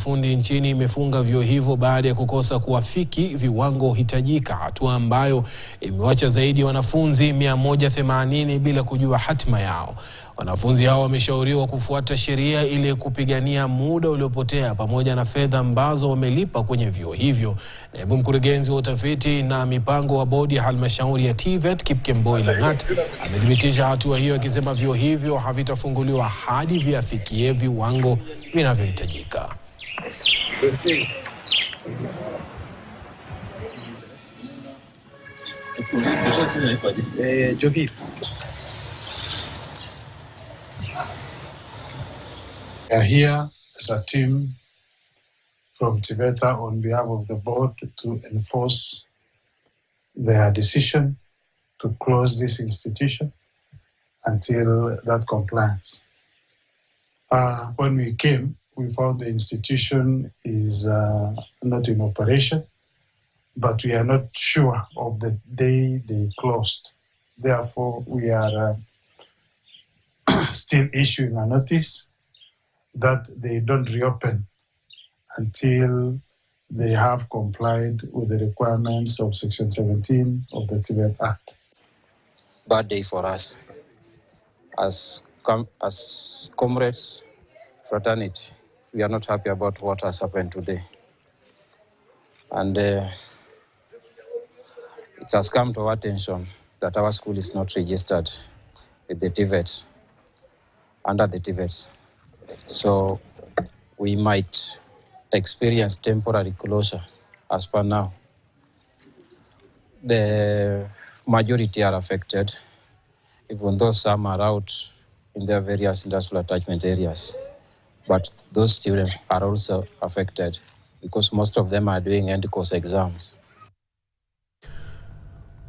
Fundi nchini imefunga vyuo hivyo baada ya kukosa kuafiki viwango hitajika, hatua ambayo imewacha zaidi ya wanafunzi 180 bila kujua hatima yao. Wanafunzi hao wameshauriwa kufuata sheria ili kupigania muda uliopotea pamoja na fedha ambazo wamelipa kwenye vyuo hivyo. Naibu mkurugenzi wa utafiti na mipango wa bodi ya halmashauri ya TVET Kipkemboi Langat amethibitisha hatua hiyo, akisema vyuo hivyo havitafunguliwa hadi viafikie viwango vinavyohitajika. We are here as a team from TVETA on behalf of the board to enforce their decision to close this institution until that compliance. When we came, we found the institution is not in operation, but we are not sure of the day they closed. Therefore, we are still issuing a notice that they don't reopen until they have complied with the requirements of Section 17 of the TVET Act. Bad day for us as comrades, fraternity. We are not happy about what has happened today. And it has come to our attention that our school is not registered with the TVET, under the TVET. So we might experience temporary closure as per now. The majority are affected, even though some are out in their various industrial attachment areas. But those students are also affected because most of them are doing end course exams.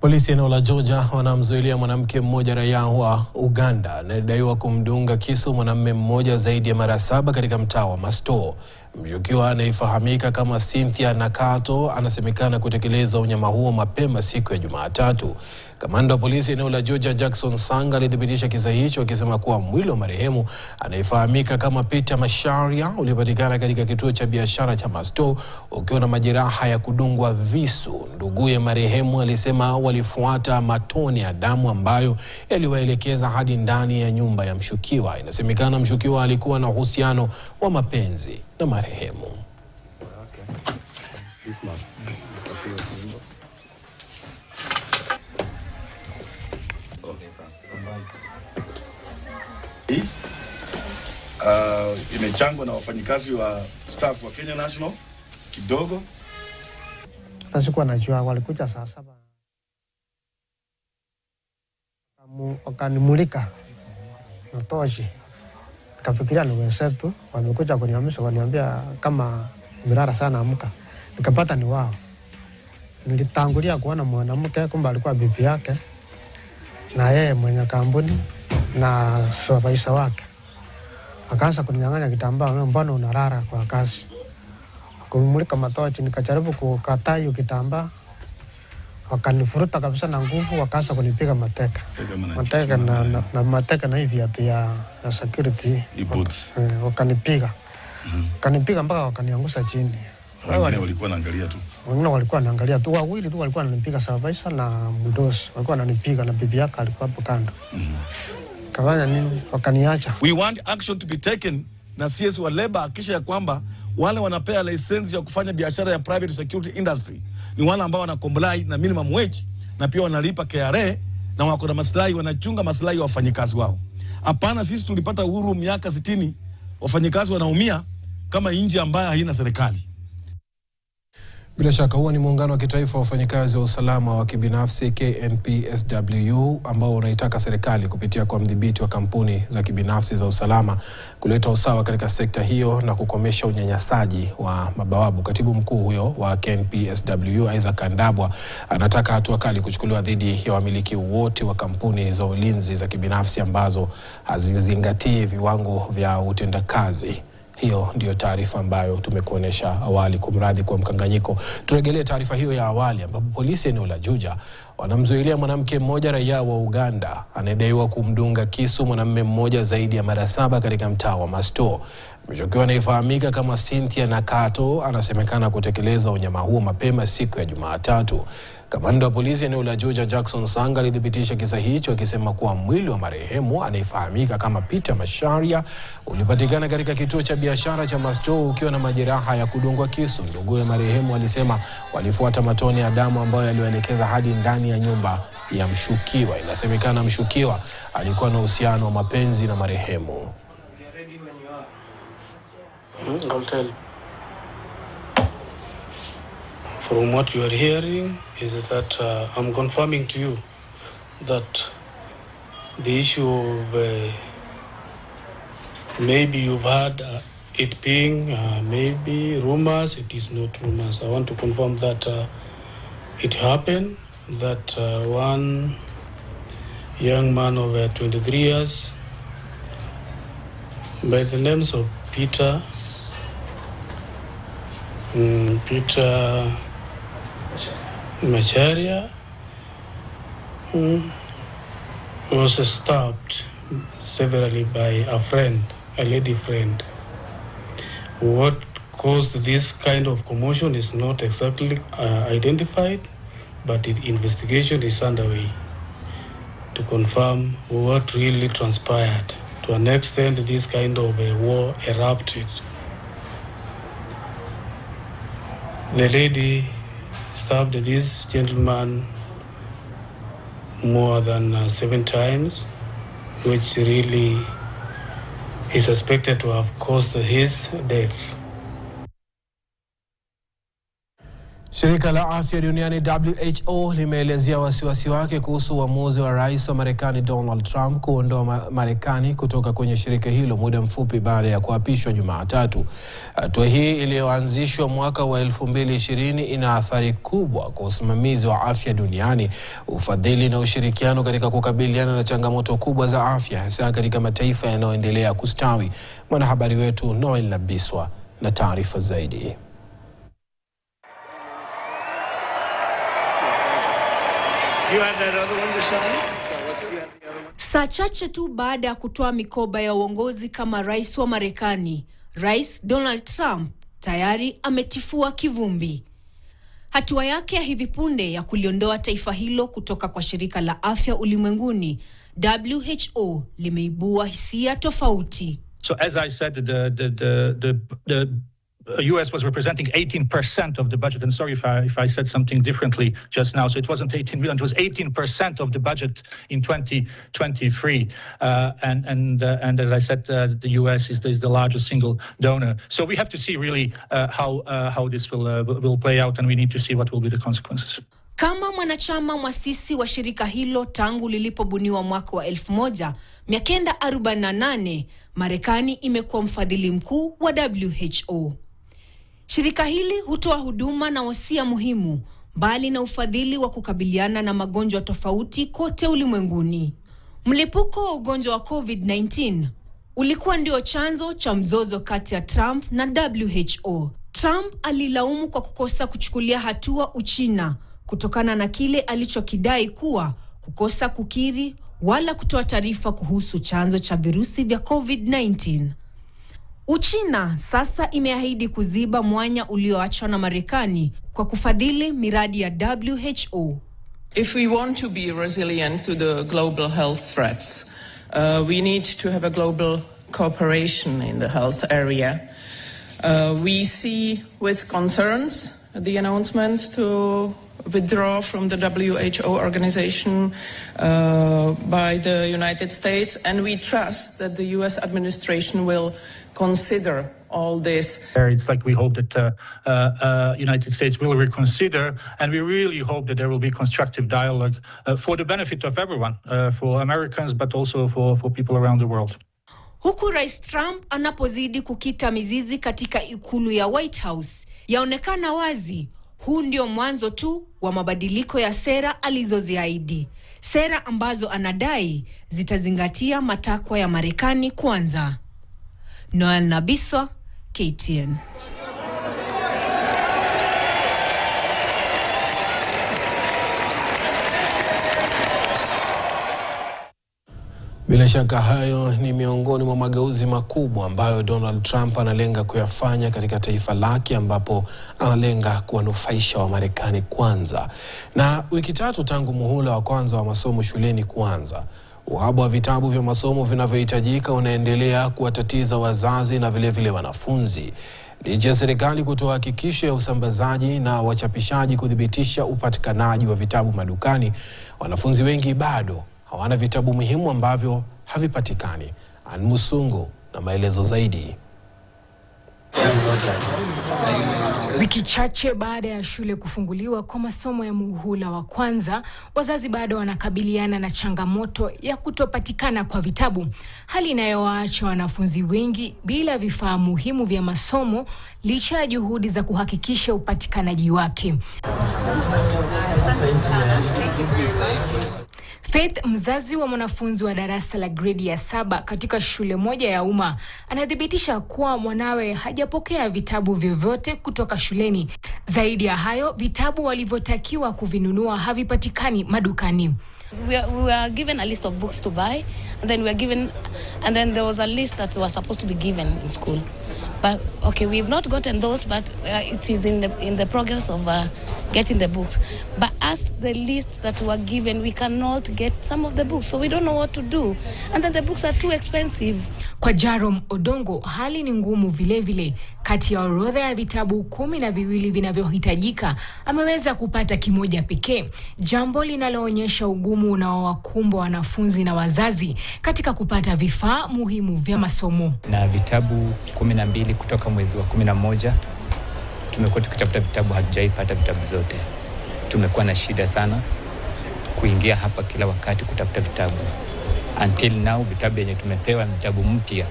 Polisi eneo la Georgia wanamzuilia mwanamke mmoja raia wa Uganda anayedaiwa kumdunga kisu mwanamume mmoja zaidi ya mara 7 katika mtaa wa Masto. Mshukiwa anayefahamika kama Cynthia Nakato anasemekana kutekeleza unyama huo mapema siku ya Jumatatu. Kamanda wa polisi eneo la Georgia Jackson Sanga alithibitisha kisa hicho, akisema kuwa mwili wa marehemu anayefahamika kama Peter Masharia ulipatikana katika kituo cha biashara cha Masto ukiwa na majeraha ya kudungwa visu. Nduguye marehemu alisema walifuata matone ya damu ambayo yaliwaelekeza hadi ndani ya nyumba ya mshukiwa. Inasemekana mshukiwa alikuwa na uhusiano wa mapenzi na marehemu. Imechangwa na wafanyikazi wa staff wa Kenya National kidogo. Sasa sikuwa najua walikuja saa 7. Wakanimulika na toshi. Nikafikiria ni wenzetu wamekuja kuniamsha, waniambia kama nimelala sana amka. Nikapata ni wao. Nilitangulia kuona mwanamke kumbe alikuwa bibi yake na yeye mwenye kampuni na supervisor wake. Akaanza kuninyang'anya kitambaa, mbona unalala kwa kazi? Kumulika matochi, nikajaribu kukataa hiyo kitambaa. Wakanifuruta kabisa na nguvu, wakaanza kunipiga mateka. Mateka na hivi ya security. Wakanipiga. Wakanipiga mpaka wakaniangusha chini. Wengine walikuwa wanaangalia tu. Wengine walikuwa wanaangalia tu. Wawili tu walikuwa wananipiga, supervisor na mdosi. Walikuwa wananipiga na bibi yake alikuwa hapo kando. Kafanya nini? Wakaniacha. We want action to be taken na CS wa labor, kisha ya kwamba wale wanapea license ya kufanya biashara ya private security industry ni wale ambao wana comply na minimum wage na pia wanalipa KRA na wako na maslahi, wanachunga maslahi ya wafanyikazi wao. Hapana, sisi tulipata uhuru miaka 60, wafanyikazi wanaumia kama nchi ambayo haina serikali. Bila shaka huo ni muungano wa kitaifa wa wafanyikazi wa usalama wa kibinafsi KNPSW ambao unaitaka serikali kupitia kwa mdhibiti wa kampuni za kibinafsi za usalama kuleta usawa katika sekta hiyo na kukomesha unyanyasaji wa mabawabu. Katibu mkuu huyo wa KNPSW Isaac Kandabwa anataka hatua kali kuchukuliwa dhidi ya wamiliki wote wa kampuni za ulinzi za kibinafsi ambazo hazizingatii viwango vya utendakazi. Hiyo ndiyo taarifa ambayo tumekuonesha awali, kumradhi kwa mkanganyiko. Turegelee taarifa hiyo ya awali ambapo polisi eneo la Juja wanamzuilia mwanamke mmoja raia wa Uganda anayedaiwa kumdunga kisu mwanamume mmoja zaidi ya mara 7 katika mtaa wa Masto. Mshukiwa anayefahamika kama Cynthia Nakato anasemekana kutekeleza unyama huo mapema siku ya Jumatatu. Kamanda wa polisi eneo la Juja Jackson Sanga alithibitisha kisa hicho akisema kuwa mwili wa marehemu anayefahamika kama Peter Masharia ulipatikana katika kituo cha biashara cha Masto ukiwa na majeraha ya kudungwa kisu. Ndugu ya marehemu alisema walifuata matone ya damu ambayo yalielekeza hadi ndani ya nyumba ya mshukiwa. Inasemekana mshukiwa alikuwa na uhusiano wa mapenzi na marehemu. I'll tell. From what you are hearing is that I'm confirming to you that the issue of maybe you've heard it being maybe rumors. It is not rumors. I want to confirm that it happened, that one young man of 23 years by the names of Peter Macharia was stabbed severally by a friend, a lady friend. What caused this kind of commotion is not exactly identified, but the investigation is underway to confirm what really transpired. To an extent, this kind of a war erupted. The lady stabbed this gentleman more than 7 times, which really is suspected to have caused his death. Shirika la Afya Duniani WHO limeelezea wasiwasi wake kuhusu uamuzi wa Rais wa Marekani Donald Trump kuondoa Marekani kutoka kwenye shirika hilo muda mfupi baada ya kuapishwa Jumatatu. Hatua hii iliyoanzishwa mwaka wa 2020 ina athari kubwa kwa usimamizi wa afya duniani, ufadhili na ushirikiano katika kukabiliana na changamoto kubwa za afya hasa katika mataifa yanayoendelea kustawi. Mwanahabari wetu Noel Nabiswa na taarifa zaidi. Saa chache tu baada ya kutoa mikoba ya uongozi kama rais wa Marekani, Rais Donald Trump tayari ametifua kivumbi. Hatua yake ya hivi punde ya kuliondoa taifa hilo kutoka kwa shirika la afya ulimwenguni WHO limeibua hisia tofauti. So as I said, the US was representing 18% of the budget, and sorry if I said something differently just now. So it wasn't 18 million; it was 18% of the budget in 2023. And as I said, the US is the largest single donor. So we have to see really how this will play out, and we need to see what will be the consequences. Kama mwanachama mwasisi wa shirika hilo tangu lilipobuniwa mwaka wa 1948, Marekani imekuwa mfadhili mkuu wa WHO. Shirika hili hutoa huduma na wasia muhimu, mbali na ufadhili wa kukabiliana na magonjwa tofauti kote ulimwenguni. Mlipuko wa ugonjwa wa COVID-19 ulikuwa ndio chanzo cha mzozo kati ya Trump na WHO. Trump alilaumu kwa kukosa kuchukulia hatua Uchina kutokana na kile alichokidai kuwa kukosa kukiri wala kutoa taarifa kuhusu chanzo cha virusi vya COVID-19. Uchina sasa imeahidi kuziba mwanya ulioachwa na Marekani kwa kufadhili miradi ya WHO. If we want to be resilient to the global health threats, we need to have a global cooperation in the health area. We see with concerns the announcement to withdraw from the WHO organization by the United States, and we trust that the US administration will consider all this. It's like we hope that United States will reconsider, and we really hope that there will be constructive dialogue for the benefit of everyone, for Americans, but also for people around the world. Huku Rais Trump anapozidi kukita mizizi katika ikulu ya White House, yaonekana wazi huu ndio mwanzo tu wa mabadiliko ya sera alizoziahidi. Sera ambazo anadai zitazingatia matakwa ya Marekani kwanza. Noel Nabiswa, KTN. Bila shaka hayo ni miongoni mwa mageuzi makubwa ambayo Donald Trump analenga kuyafanya katika taifa lake, ambapo analenga kuwanufaisha wa Marekani kwanza. Na wiki tatu tangu muhula wa kwanza wa masomo shuleni kuanza, uhaba wa vitabu vya masomo vinavyohitajika unaendelea kuwatatiza wazazi na vile wanafunzi. Licha ya serikali kutoa hakikisho ya usambazaji na wachapishaji kudhibitisha upatikanaji wa vitabu madukani, wanafunzi wengi bado hawana vitabu muhimu ambavyo havipatikani. Ann Musungu na maelezo zaidi. Wiki chache baada ya shule kufunguliwa kwa masomo ya muhula wa kwanza, wazazi bado wanakabiliana na changamoto ya kutopatikana kwa vitabu, hali inayowaacha wanafunzi wengi bila vifaa muhimu vya masomo licha ya juhudi za kuhakikisha upatikanaji wake. Faith, mzazi wa mwanafunzi wa darasa la gredi ya 7 katika shule moja ya umma, anathibitisha kuwa mwanawe hajapokea vitabu vyovyote kutoka shuleni. Zaidi ya hayo, vitabu walivyotakiwa kuvinunua havipatikani madukani. We were given a list of books to buy, and then there was a list that was supposed to be given in school. But okay, we've not gotten those, but it is in the progress of getting the books. But as the list that were given, we cannot get some of the books, so we don't know what to do. And then the books are too expensive. Kwa Jarom Odongo, hali ni ngumu vilevile. Kati ya orodha ya vitabu 12 vinavyohitajika, ameweza kupata kimoja pekee, jambo linaloonyesha ugumu unaowakumba wanafunzi na wazazi katika kupata vifaa muhimu vya masomo. Na vitabu 12 kutoka mwezi wa 11 tumekuwa tukitafuta vitabu, hatujaipata vitabu zote. Tumekuwa na shida sana kuingia hapa kila wakati kutafuta vitabu. Until now vitabu yenye tumepewa vitabu mpya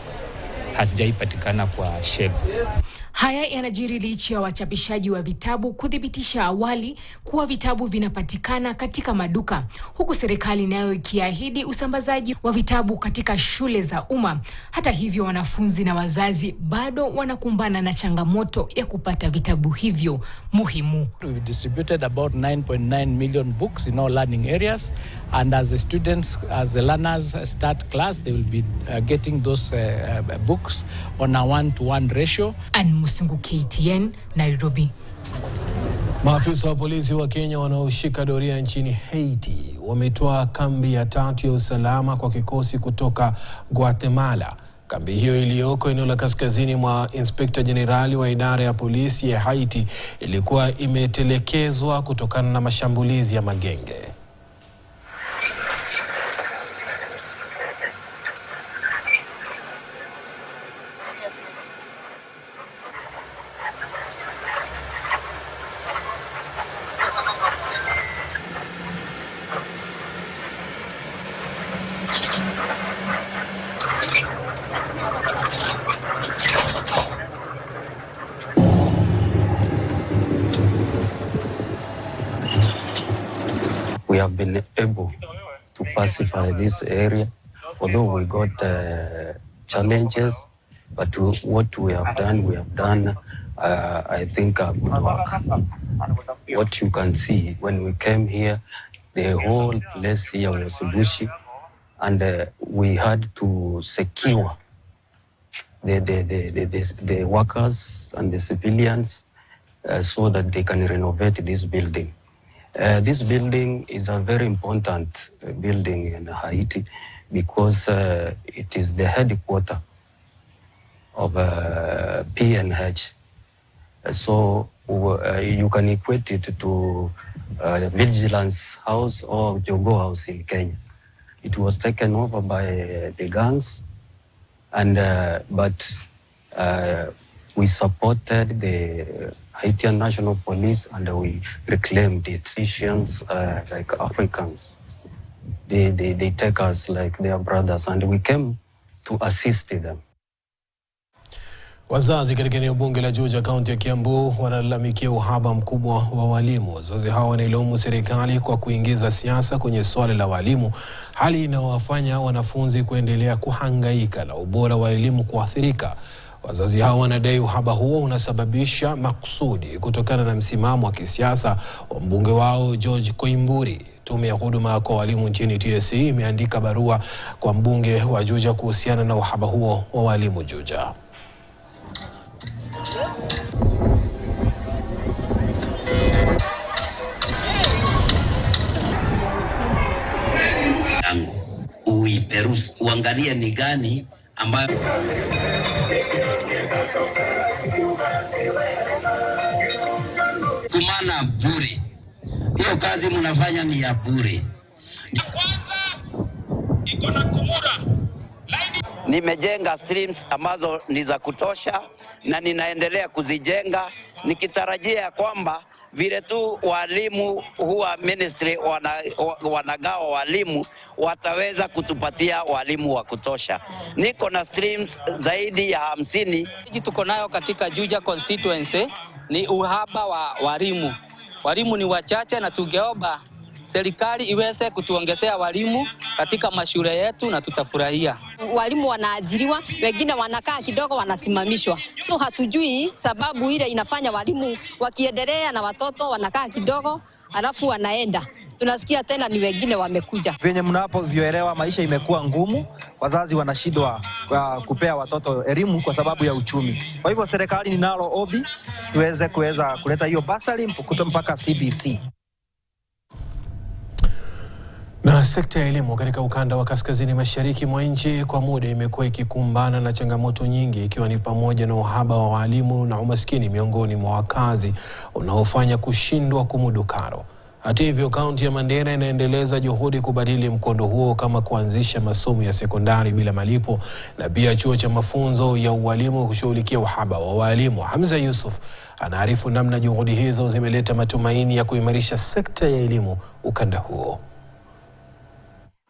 hazijaipatikana kwa shelves. Haya yanajiri licha ya wachapishaji wa vitabu kudhibitisha awali kuwa vitabu vinapatikana katika maduka, huku serikali nayo ikiahidi usambazaji wa vitabu katika shule za umma. Hata hivyo, wanafunzi na wazazi bado wanakumbana na changamoto ya kupata vitabu hivyo muhimu. We distributed about 9.9 million books in all learning areas, and as the students, as the learners start class, they will be getting those books on a 1-to-1 ratio. Ann Musungu, KTN, Nairobi. Maafisa wa polisi wa Kenya wanaoshika doria nchini Haiti wametoa kambi ya 3 ya usalama kwa kikosi kutoka Guatemala. Kambi hiyo iliyoko eneo la kaskazini mwa Inspector Generali wa idara ya polisi ya Haiti ilikuwa imetelekezwa kutokana na mashambulizi ya magenge. We have been able to pacify this area, although we got challenges, but what we have done, I think, a good work. What you can see, when we came here, the whole place here was bushy, and we had to secure the workers and the civilians so that they can renovate this building. This building is a very important building in Haiti because it is the headquarters of PNH. So you can equate it to Vigilance House or Jogo House in Kenya. It was taken over by the gangs, and but we supported the Haitian National Police and we reclaimed it. Haitians, like Africans, they take us like their brothers, and we came to assist them. Wazazi katika eneo bunge la Juja, kaunti ya Kiambu, wanalalamikia uhaba mkubwa wa walimu. Wazazi hawa wanailaumu serikali kwa kuingiza siasa kwenye swala la walimu, hali inayowafanya wanafunzi kuendelea kuhangaika na ubora wa elimu kuathirika. Wazazi hao wanadai uhaba huo unasababisha makusudi kutokana na msimamo wa kisiasa wa mbunge wao George Koimburi. Tume ya huduma kwa walimu nchini TSC imeandika barua kwa mbunge wa Juja kuhusiana na uhaba huo wa walimu Juja. Uiperusi uangalie ni gani ambayo kumana bure. Hiyo kazi mnafanya ni ya bure. Kwanza iko na kumura. Nimejenga streams ambazo ni za kutosha na ninaendelea kuzijenga nikitarajia kwamba vile tu walimu huwa ministry wanagawa walimu wataweza kutupatia walimu wa kutosha. Niko na streams zaidi ya 50 tuko nayo katika Juja constituency ni uhaba wa walimu. Walimu ni wachache na tungeomba serikali iweze kutuongezea walimu katika mashule yetu na tutafurahia. Walimu wanaajiriwa, wengine wanakaa kidogo wanasimamishwa. So hatujui sababu ile inafanya walimu wakiendelea na watoto wanakaa kidogo alafu wanaenda. Tunasikia tena ni wengine wamekuja. Venye mnapovyoelewa maisha imekuwa ngumu, wazazi wanashindwa kupea watoto elimu kwa sababu ya uchumi. Kwa hivyo serikali ninalo ombi tuweze kuleta hiyo basari mpaka CBC. Na sekta ya elimu katika ukanda wa kaskazini mashariki mwa nchi kwa muda imekuwa ikikumbana na changamoto nyingi, ikiwa ni pamoja na uhaba wa walimu na umaskini miongoni mwa wakazi unaofanya kushindwa kumudu karo. Hata hivyo, kaunti ya Mandera inaendeleza juhudi kubadili mkondo huo, kama kuanzisha masomo ya sekondari bila malipo na pia chuo cha mafunzo ya ualimu kushughulikia uhaba wa walimu. Hamza Yusuf anaarifu namna juhudi hizo zimeleta matumaini ya kuimarisha sekta ya elimu ukanda huo.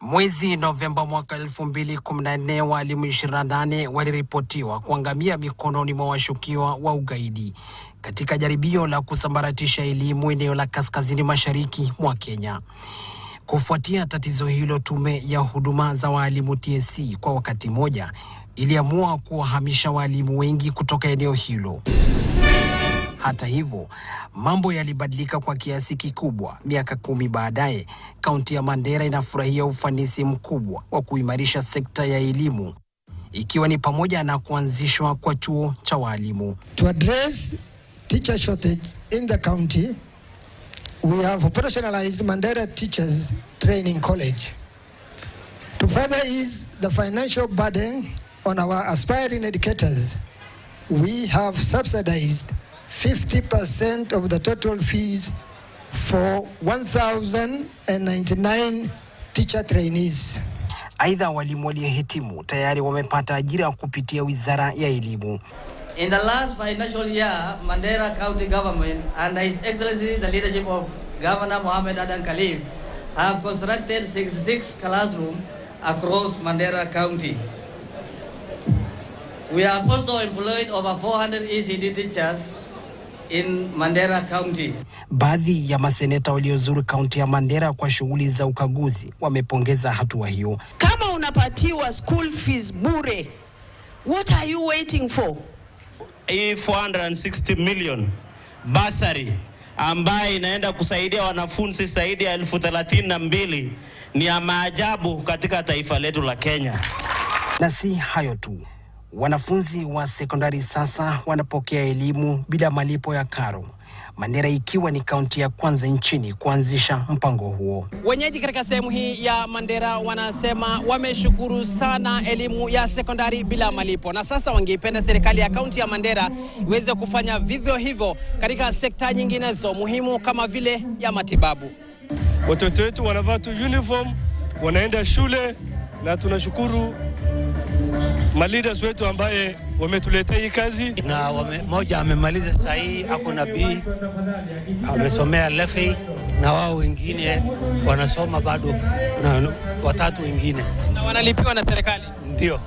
Mwezi Novemba mwaka 2014 walimu 28 waliripotiwa kuangamia mikononi mwa washukiwa wa ugaidi katika jaribio la kusambaratisha elimu eneo la kaskazini mashariki mwa Kenya. Kufuatia tatizo hilo, tume ya huduma za walimu TSC kwa wakati moja iliamua kuwahamisha walimu wengi kutoka eneo hilo. Hata hivyo, mambo yalibadilika kwa kiasi kikubwa. Miaka 10 baadaye, kaunti ya Mandera inafurahia ufanisi mkubwa wa kuimarisha sekta ya elimu, ikiwa ni pamoja na kuanzishwa kwa chuo cha walimu. To address teacher shortage in the county, we have operationalized Mandera Teachers Training College. To further ease the financial burden on our aspiring educators, we have subsidized 50% of the total fees for 1,099 teacher trainees. Aidha, walimu waliohitimu tayari wamepata ajira kupitia Wizara ya Elimu. In the last financial year, Mandera County Government, under His Excellency the leadership of Governor Mohamed Adan Khalif, have constructed 66 classrooms across Mandera County. We have also employed over 400 ECD teachers in Mandera County. Baadhi ya maseneta waliozuru kaunti ya Mandera kwa shughuli za ukaguzi wamepongeza hatua hiyo. Kama unapatiwa school fees bure, what are you waiting for? 460 million basari ambaye inaenda kusaidia wanafunzi zaidi ya 32,000 ni ya maajabu katika taifa letu la Kenya. Na si hayo tu. Wanafunzi wa sekondari sasa wanapokea elimu bila malipo ya karo, Mandera ikiwa ni kaunti ya kwanza nchini kuanzisha mpango huo. Wenyeji katika sehemu hii ya Mandera wanasema wameshukuru sana elimu ya sekondari bila malipo, na sasa wangeipenda serikali ya kaunti ya Mandera iweze kufanya vivyo hivyo katika sekta nyinginezo muhimu kama vile ya matibabu. Watoto wetu wanavaa tu uniform, wanaenda shule, na tunashukuru leaders wetu ambaye wametuletea hii kazi. Na mmoja amemaliza sasa hii ako na B, amesomea LFA, na wao wengine wanasoma bado, na watatu wengine. Na wanalipiwa na serikali? Ndio.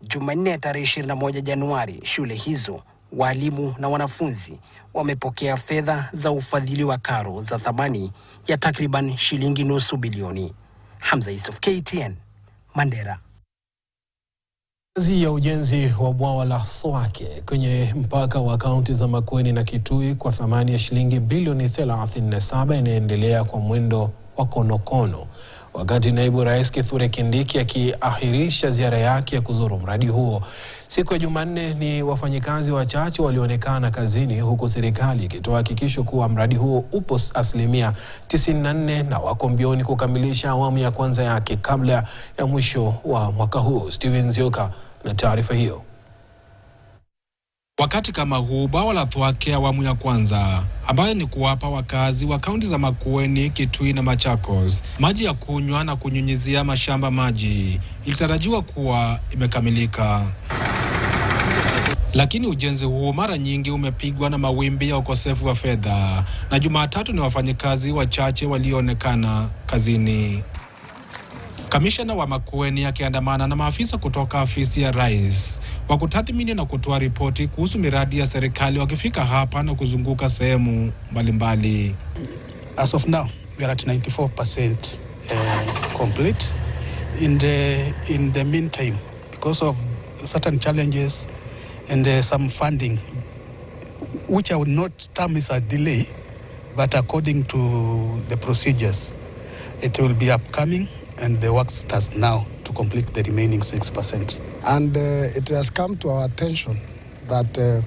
Jumanne tarehe 21 Januari, shule hizo, walimu na wanafunzi wamepokea fedha za ufadhili wa karo za thamani ya takriban shilingi nusu bilioni. Hamza Yusuf, KTN, Mandera. Kazi ya ujenzi wa bwawa la Thwake kwenye mpaka wa kaunti za Makueni na Kitui kwa thamani ya shilingi bilioni 37 inaendelea kwa mwendo wa konokono, wakati naibu rais Kithure Kindiki akiahirisha ziara yake ya kuzuru mradi huo. Siku ya Jumanne ni wafanyikazi wachache walionekana kazini, huku serikali ikitoa hakikisho kuwa mradi huo upo asilimia 94 na wako mbioni kukamilisha awamu ya kwanza yake kabla ya mwisho wa mwaka huu. Steven Nzioka na taarifa hiyo. Wakati kama huu, bwawa la Thwake awamu ya kwanza, ambayo ni kuwapa wakazi wa kaunti za Makueni, Kitui na Machakos maji ya kunywa na kunyunyizia mashamba maji, ilitarajiwa kuwa imekamilika. Lakini ujenzi huo mara nyingi umepigwa na mawimbi ya ukosefu wa fedha, na Jumatatu ni wafanyikazi wachache walioonekana kazini. Kamishna wa Makueni akiandamana na maafisa kutoka afisi ya rais wa kutathmini na kutoa ripoti kuhusu miradi ya serikali wakifika hapa na kuzunguka sehemu mbalimbali. As of now, we are at 94% complete. In the meantime, because of certain challenges and some funding, which I would not term as a delay, but according to the procedures, it will be upcoming. And the work starts now to complete the remaining 6%. And it has come to our attention that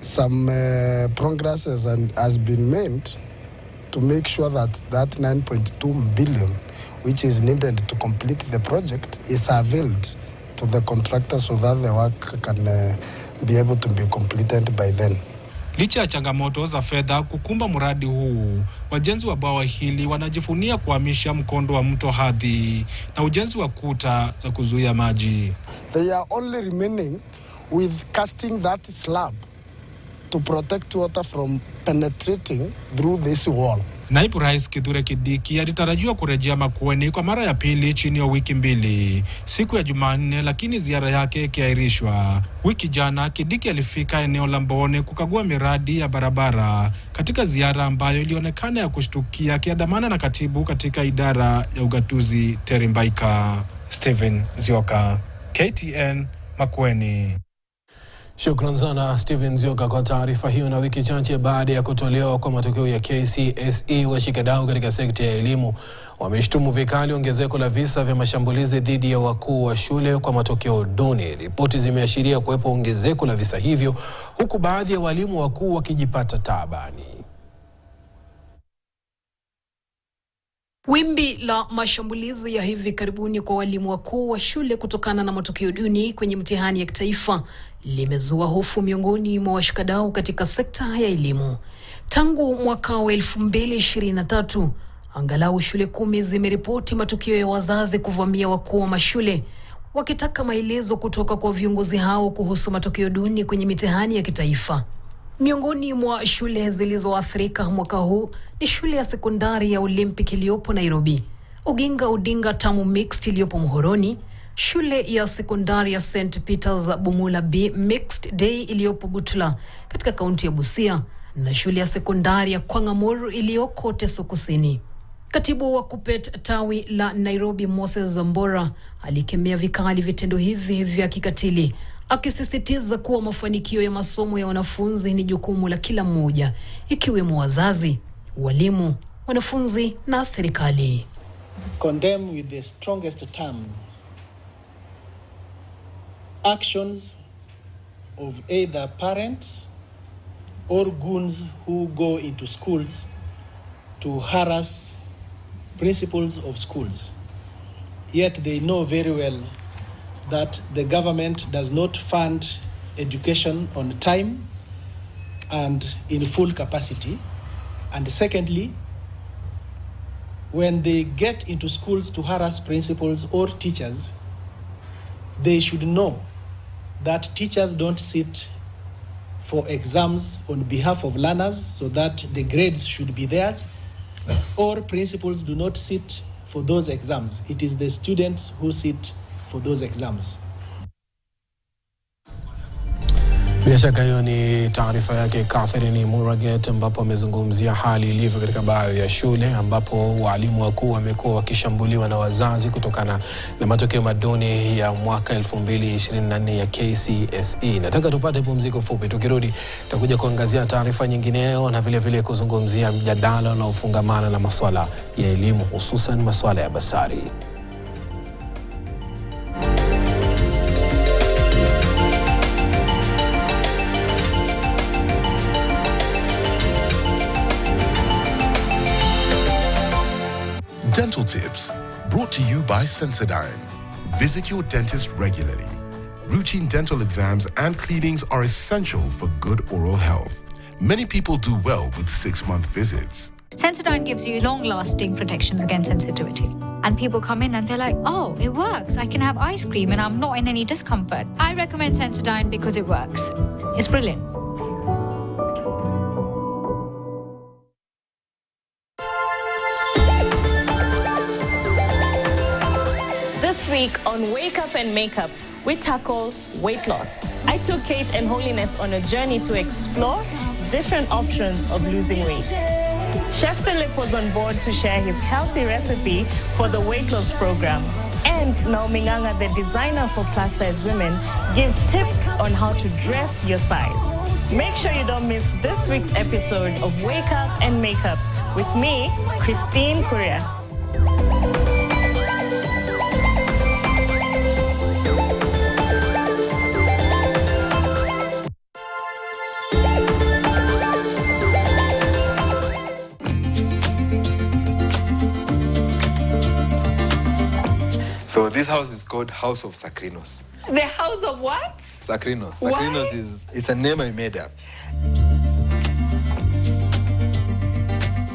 some progress has been made to make sure that 9.2 billion, which is needed to complete the project, is availed to the contractor so that the work can be able to be completed by then. Licha ya changamoto za fedha kukumba mradi huu, wajenzi wa bwawa hili wanajifunia kuhamisha mkondo wa mto Hadhi na ujenzi wa kuta za kuzuia maji. They are only remaining with casting that slab to protect water from penetrating through this wall. Naibu Rais Kithure Kindiki alitarajiwa kurejea Makueni kwa mara ya pili chini ya wiki mbili siku ya Jumanne, lakini ziara yake ikiahirishwa. Wiki jana Kindiki alifika eneo la Mbone kukagua miradi ya barabara, katika ziara ambayo ilionekana ya kushtukia, akiandamana na katibu katika idara ya ugatuzi Terry Mbaika. Steven Nzioka, KTN, Makueni. Shukran sana Steven Nzioka kwa taarifa hiyo. Na wiki chache baada ya kutolewa kwa matokeo ya KCSE, washikadau katika sekta ya elimu wameshtumu vikali ongezeko la visa vya mashambulizi dhidi ya wakuu wa shule kwa matokeo duni. Ripoti zimeashiria kuwepo ongezeko la visa hivyo, huku baadhi ya walimu wakuu wakijipata taabani. Wimbi la mashambulizi ya hivi karibuni kwa walimu wakuu wa shule kutokana na matokeo duni kwenye mtihani ya kitaifa limezua hofu miongoni mwa washikadau katika sekta ya elimu. Tangu mwaka wa 2023, angalau shule 10 zimeripoti matukio ya wazazi kuvamia wakuu wa mashule wakitaka maelezo kutoka kwa viongozi hao kuhusu matokeo duni kwenye mitihani ya kitaifa. Miongoni mwa shule zilizoathirika mwaka huu ni shule ya sekondari ya Olympic iliyopo Nairobi, Oginga Odinga Tamu Mixed iliyopo Muhoroni, shule ya sekondari ya St. Peter's Bumula B Mixed Day iliyopo Butula katika kaunti ya Busia, na shule ya sekondari ya Kwangamuru iliyoko Teso Kusini. Katibu wa KUPPET tawi la Nairobi Moses Zambora alikemea vikali vitendo hivi vya kikatili, akisisitiza kuwa mafanikio ya masomo ya wanafunzi ni jukumu la kila mmoja, ikiwemo wazazi, walimu, wanafunzi na serikali. Condemn with the strongest terms actions of either parents or goons who go into schools to harass principals of schools. Yet they know very well that the government does not fund education on time and in full capacity. And secondly, when they get into schools to harass principals or teachers, they should know that teachers don't sit for exams on behalf of learners so that the grades should be theirs, or principals do not sit for those exams. It is the students who sit for those exams. Bila shaka hiyo ni taarifa yake Catherine Muraget, ambapo amezungumzia hali ilivyo katika baadhi ya shule ambapo walimu wakuu wamekuwa wakishambuliwa na wazazi kutokana na matokeo maduni ya mwaka 2024 ya KCSE. Nataka tupate pumziko fupi, tukirudi tutakuja kuangazia taarifa nyingineyo na vile vile kuzungumzia mjadala na ufungamana na masuala ya elimu, hususan masuala ya basari. Dental tips brought to you by Sensodyne. Visit your dentist regularly. Routine dental exams and cleanings are essential for good oral health. Many people do well with 6-month visits. Sensodyne gives you long-lasting protections against sensitivity. And people come in and they're like, oh, it works. I can have ice cream and I'm not in any discomfort. I recommend Sensodyne because it works. It's brilliant. This week on Wake Up and Makeup, we tackle weight loss. I took Kate and Holiness on a journey to explore different options of losing weight. Chef Philip was on board to share his healthy recipe for the weight loss program. And Naomi Nganga, the designer for plus-size women, gives tips on how to dress your size. Make sure you don't miss this week's episode of Wake Up and Makeup with me, Christine Kuria. So this house is called House of Sacrinos. The house of what? Sacrinos. Why? Sacrinos it's a name I made up.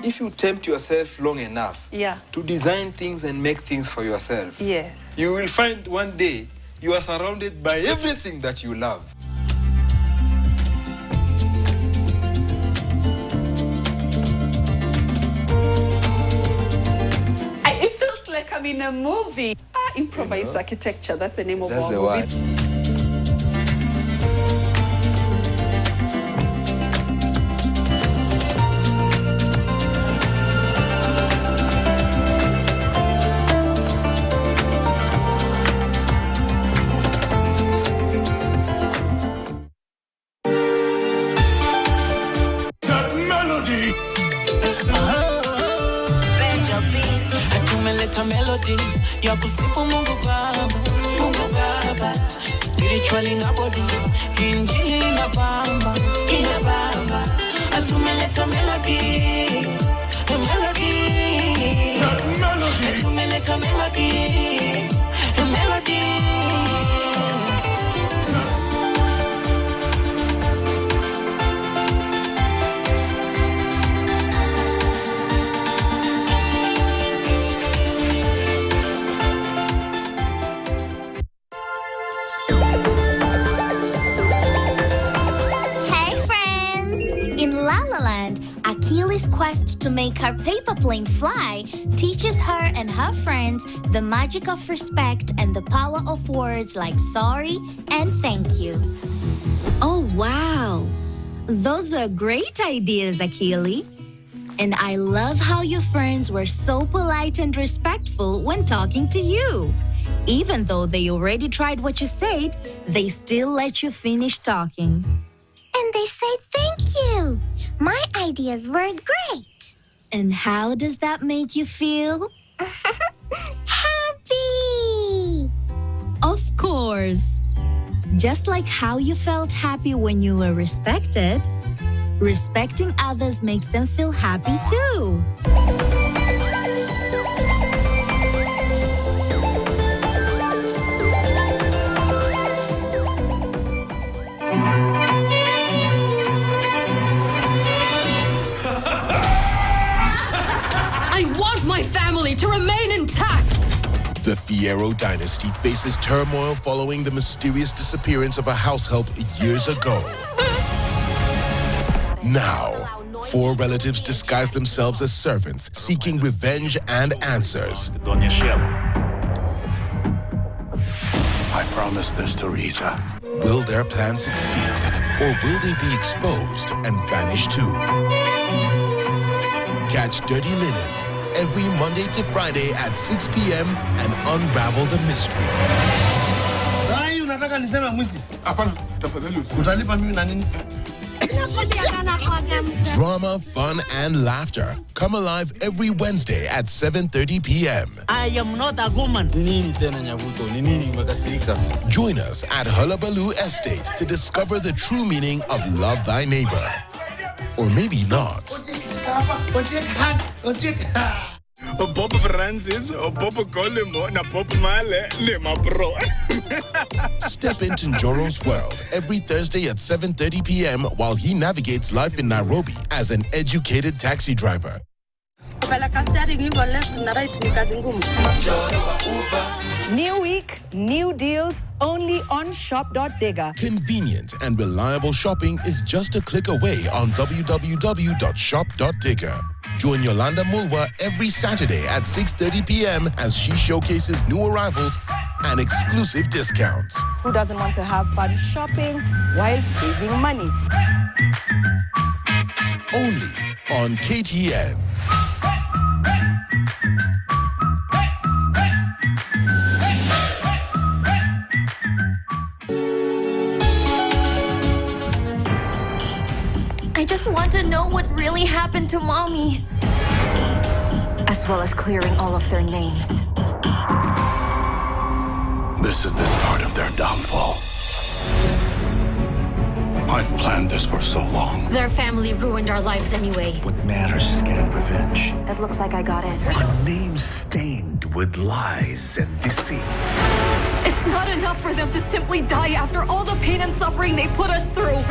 If you tempt yourself long enough to design things and make things for yourself, you will find one day you are surrounded by everything that you love. It feels like I'm in a movie. Improvised architecture, that's the name of our movie. That's the word. Melody ya kusifu Mungu Baba, spiritually na body, injili inabamba, atumeleta melody, atumeleta melody. Achilles' quest to make her paper plane fly teaches her and her friends the magic of respect and the power of words like sorry and thank you. Oh, wow. Those were great ideas, Achilles. And I love how your friends were so polite and respectful when talking to you. Even though they already tried what you said, they still let you finish talking. And they said thank you. My ideas were great. And how does that make you feel? Happy! Of course. Just like how you felt happy when you were respected, respecting others makes them feel happy too. I want my family to remain intact. The Fierro dynasty faces turmoil following the mysterious disappearance of a house help years ago. Now, 4 relatives disguise themselves as servants, seeking revenge and answers. I promised this to Risa. Will their plan succeed, Or will they be exposed and vanish too? Catch Dirty Linen every Monday to Friday at 6 p.m. and unravel the mystery. Unataka niseme mwizi? Hapana, tafadhali. Utalipa mimi na nini? Drama, fun, and laughter. Come alive every Wednesday at 7:30 p.m. I am not a woman. Nini tena nyabuto? Nini umekasirika? Join us at Hullabaloo Estate to discover the true meaning of love thy neighbor. Or maybe not. Papa Francis, Papa Colimo, na Papa Male, Lema Bro. Step into Njoro's world every Thursday at 7:30 p.m. while he navigates life in Nairobi as an educated taxi driver. New week, new deals, only on Shop.Digger. Convenient and reliable shopping is just a click away on www.shop.digger. Join Yolanda Mulwa every Saturday at 6:30 p.m. as she showcases new arrivals and exclusive discounts. Who doesn't want to have fun shopping while saving money? Only on KTN. I just want to know what really happened to Mommy. As well as clearing all of their names. This is the start of their downfall. I've planned this for so long. Their family ruined our lives anyway. What matters is getting revenge. It looks like I got it. Our names stained with lies and deceit. It's not enough for them to simply die after all the pain and suffering they put us through.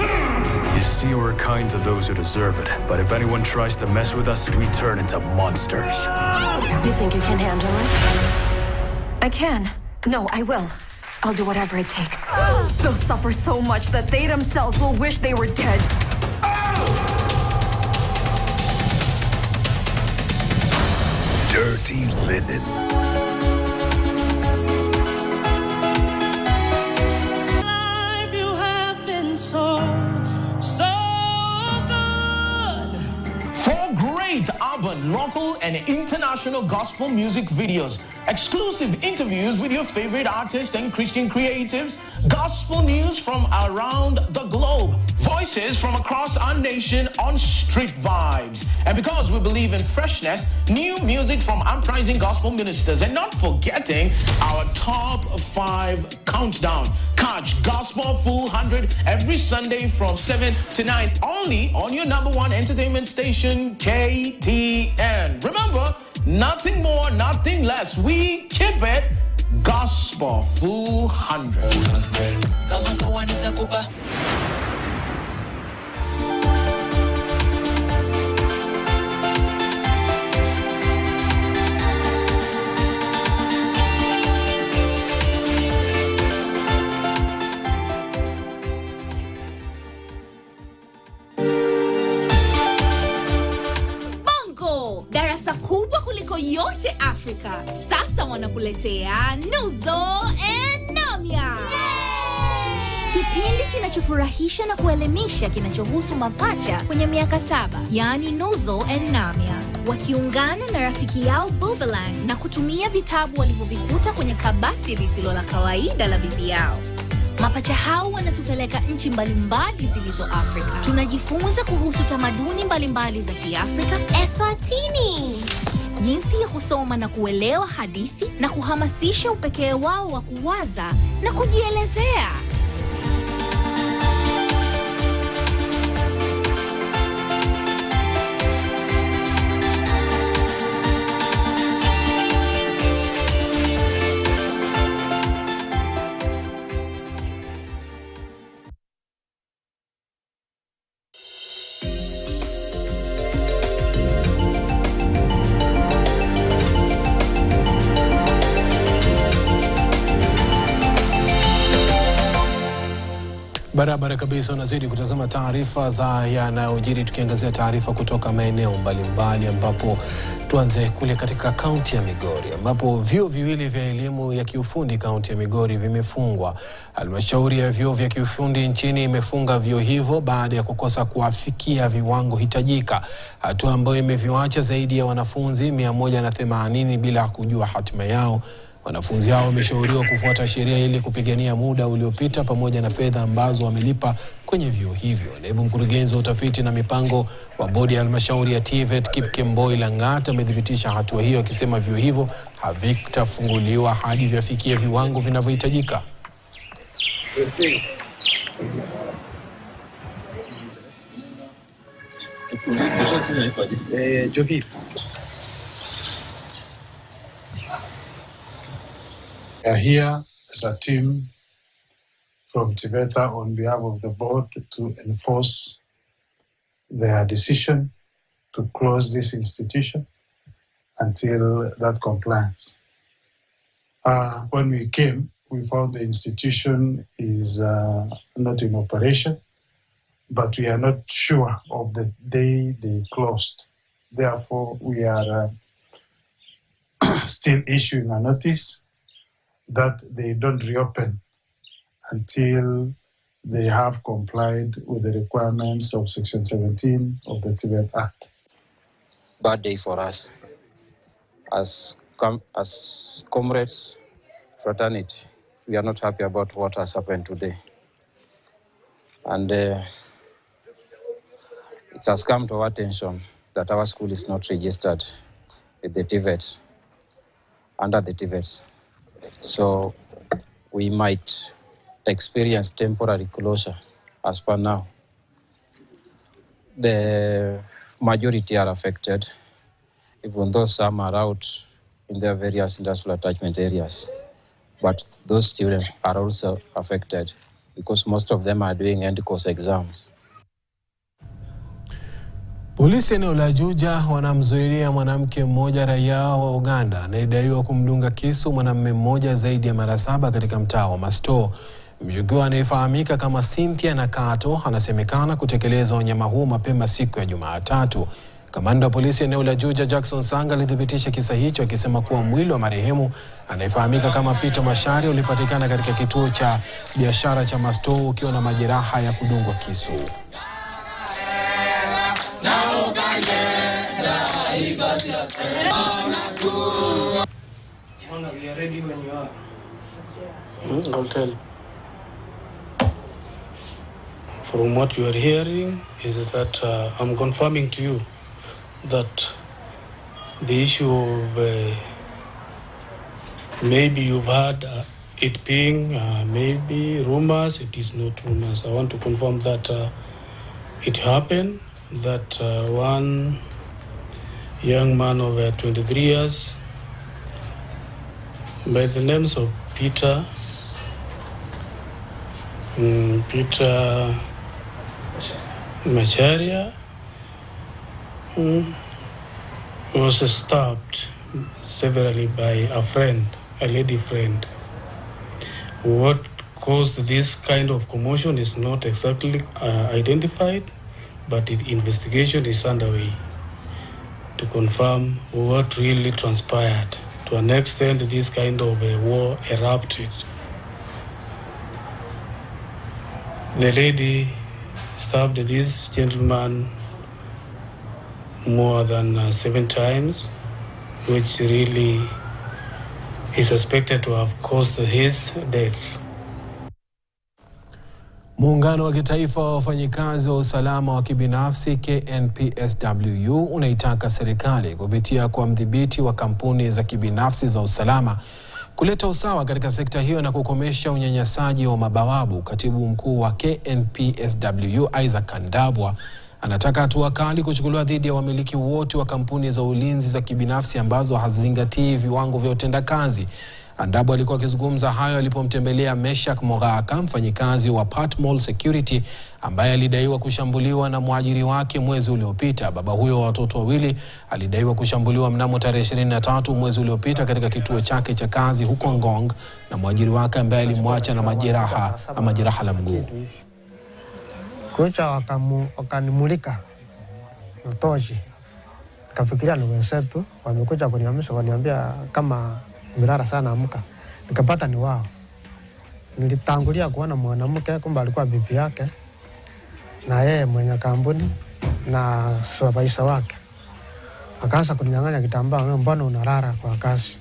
You see, we're kind to those who deserve it. But if anyone tries to mess with us, we turn into monsters. You think you can handle it? I can. No, I will. I'll do whatever it takes. They'll suffer so much that they themselves will wish they were dead. Dirty Linen. Life you have been so good. 4 great urban, local, and international gospel music videos, exclusive interviews with your favorite artists and Christian creatives, gospel news from around the globe, voices from across our nation on Street Vibes. And because we believe in freshness, new music from uprising gospel ministers, and not forgetting our top 5 countdown. Catch Gospel Full 100 every Sunday from 7 to 9, only on your #1 entertainment station, KTN. Remember, nothing more, nothing less. We keep it Gospel Full 100. Darasa kubwa kuliko yote Afrika. Sasa wanakuletea Nuzo and Namya. Kipindi kinachofurahisha na kuelimisha kinachohusu mapacha kwenye miaka 7, yani Nuzo and Namya. Wakiungana na rafiki yao Bubelang na kutumia vitabu walivyovikuta kwenye kabati lisilo la kawaida la bibi yao. Mapacha hao wanatupeleka nchi mbalimbali zilizo Afrika. Tunajifunza kuhusu tamaduni mbalimbali za Kiafrika, Eswatini, jinsi ya kusoma na kuelewa hadithi na kuhamasisha upekee wao wa kuwaza na kujielezea. Barabara kabisa, unazidi kutazama taarifa za yanayojiri, tukiangazia taarifa kutoka maeneo mbalimbali, ambapo tuanze kule katika kaunti ya Migori ambapo vyuo viwili vya elimu ya kiufundi kaunti ya Migori vimefungwa. Halmashauri ya vyuo vya kiufundi nchini imefunga vyuo hivyo baada ya kukosa kuafikia viwango hitajika, hatua ambayo imeviacha zaidi ya wanafunzi 180 bila kujua hatima yao. Wanafunzi hao wameshauriwa kufuata sheria ili kupigania muda uliopita pamoja na fedha ambazo wamelipa kwenye vyuo hivyo. Naibu mkurugenzi wa utafiti na mipango wa bodi ya halmashauri ya TVET Kipkemboi Langat amethibitisha hatua hiyo, akisema vyuo hivyo havitafunguliwa hadi vifikie viwango vinavyohitajika. We are here as a team from TVETA on behalf of the board to enforce their decision to close this institution until that compliance. When we came, we found the institution is not in operation, but we are not sure of the day they closed. Therefore, we are still issuing a notice that they don't reopen until they have complied with the requirements of Section 17 of the TVET Act. Bad day for us. As comrades, fraternity, we are not happy about what has happened today. And it has come to our attention that our school is not registered with the TVET, under the TVET. So we might experience temporary closure as per now. The majority are affected, even though some are out in their various industrial attachment areas. But those students are also affected because most of them are doing end course exams. Polisi eneo la Juja wanamzuilia mwanamke mmoja raia wa Uganda anayedaiwa kumdunga kisu mwanamume mmoja zaidi ya mara 7 katika mtaa wa Masto. Mshukiwa anayefahamika kama Cynthia Nakato anasemekana kutekeleza unyama huo mapema siku ya Jumatatu. Kamanda wa polisi eneo la Juja Jackson Sanga alithibitisha kisa hicho, akisema kuwa mwili wa marehemu anayefahamika kama Peter Mashari ulipatikana katika kituo cha biashara cha Masto ukiwa na majeraha ya kudungwa kisu. We are ready when you are. I'll tell. From what you are hearing is that I'm confirming to you that the issue of maybe you've heard it being maybe rumors. It is not rumors. I want to confirm that it happened, that one young man of 23 years by the names of Peter Macharia was stabbed severally by a friend, a lady friend. What caused this kind of commotion is not exactly identified, but the investigation is underway to confirm what really transpired. To an extent, this kind of a war erupted. The lady stabbed this gentleman more than 7 times, which really is suspected to have caused his death. Muungano wa kitaifa wa wafanyikazi wa usalama wa kibinafsi KNPSWU unaitaka serikali kupitia kwa mdhibiti wa kampuni za kibinafsi za usalama kuleta usawa katika sekta hiyo na kukomesha unyanyasaji wa mabawabu. Katibu mkuu wa KNPSWU Isaac Kandabwa anataka hatua kali kuchukuliwa dhidi ya wamiliki wote wa kampuni za ulinzi za kibinafsi ambazo hazizingatii viwango vya utendakazi. Kandabwa alikuwa akizungumza hayo alipomtembelea Meshak Mogaka, mfanyikazi wa Patmol Security ambaye alidaiwa kushambuliwa na mwajiri wake mwezi uliopita. Baba huyo wa watoto wawili alidaiwa kushambuliwa mnamo tarehe 23 mwezi uliopita katika kituo chake cha kazi huko Ngong na mwajiri wake ambaye alimwacha na majeraha la mguu. Kucha wakanimulika tochi. Kafikiria ni wenzetu wamekuja kuniamsha, waniambia kama mirara sana amka. Nikapata ni wao. Nilitangulia kuona mwanamke kumbe alikuwa bibi yake na yeye mwenye kampuni na supervisor wake. Akaanza kuninyang'anya kitambaa, mbona unalala kwa kazi?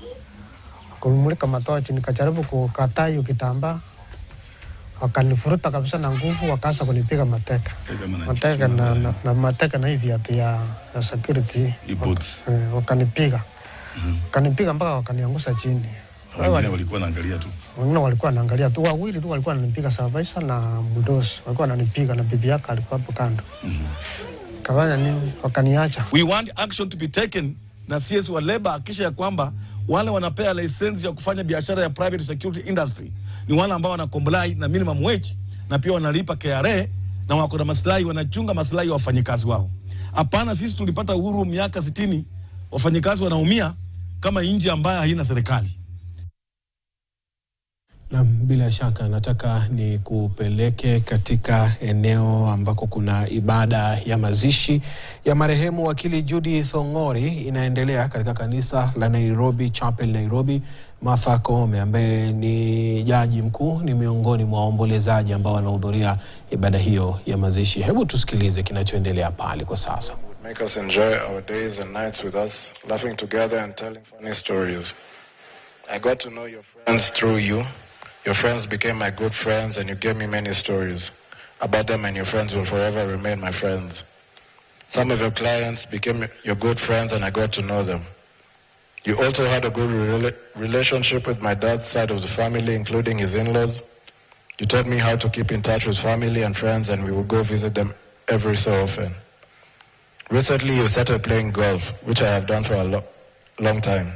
Kumulika matochi, nikajaribu kukataa hiyo kitambaa. Wakanifuruta kabisa na nguvu, wakaanza kunipiga mateka. Mateka na hivi ati ya security. Wakanipiga. Wakanipiga mpaka wakaniangusha chini. Wengine walikuwa wanaangalia tu. Wengine walikuwa wanaangalia tu. Wawili tu walikuwa wananipiga, supervisor na mdosi. Walikuwa wananipiga na bibi yake alikuwa hapo kando. Kafanya nini? Wakaniacha. We want action to be taken na CS wa labor kisha ya kwamba wale wanapea license ya kufanya biashara ya private security industry ni wale ambao wana comply na minimum wage na pia wanalipa KRA na wako na maslahi, wanachunga maslahi ya wafanyikazi wao. Hapana, sisi tulipata uhuru miaka 60, wafanyikazi wanaumia kama nchi ambayo haina serikali. Na bila shaka nataka ni kupeleke katika eneo ambako kuna ibada ya mazishi ya marehemu wakili Judith Ong'ori inaendelea katika kanisa la Nairobi Chapel Nairobi. Martha Koome ambaye ni jaji mkuu ni miongoni mwa waombolezaji ambao wanahudhuria ibada hiyo ya mazishi. Hebu tusikilize kinachoendelea pale kwa sasa. Make us enjoy our days and nights with us, laughing together and telling funny stories. I got to know your friends through you. Your friends became my good friends and you gave me many stories about them, and your friends will forever remain my friends. Some of your clients became your good friends and I got to know them. You also had a good relationship with my dad's side of the family, including his in-laws. You taught me how to keep in touch with family and friends, and we would go visit them every so often. Recently, you started playing golf, which I have done for a long time.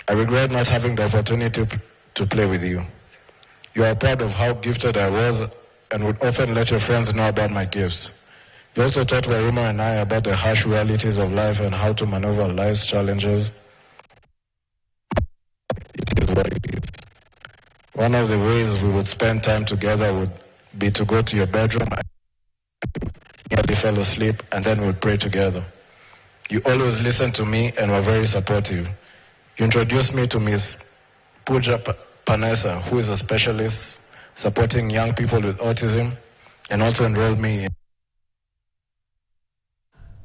I regret not having the opportunity to play with you. You are proud of how gifted I was and would often let your friends know about my gifts. You also taught Warima and I about the harsh realities of life and how to maneuver life's challenges. It is what it is. One of the ways we would spend time together would be to go to your bedroom. I nearly fell asleep and then we would pray together. You always listened to me and were very supportive. You introduced me to Miss Pooja Panessa, who is a specialist supporting young people with autism, and also enrolled me in.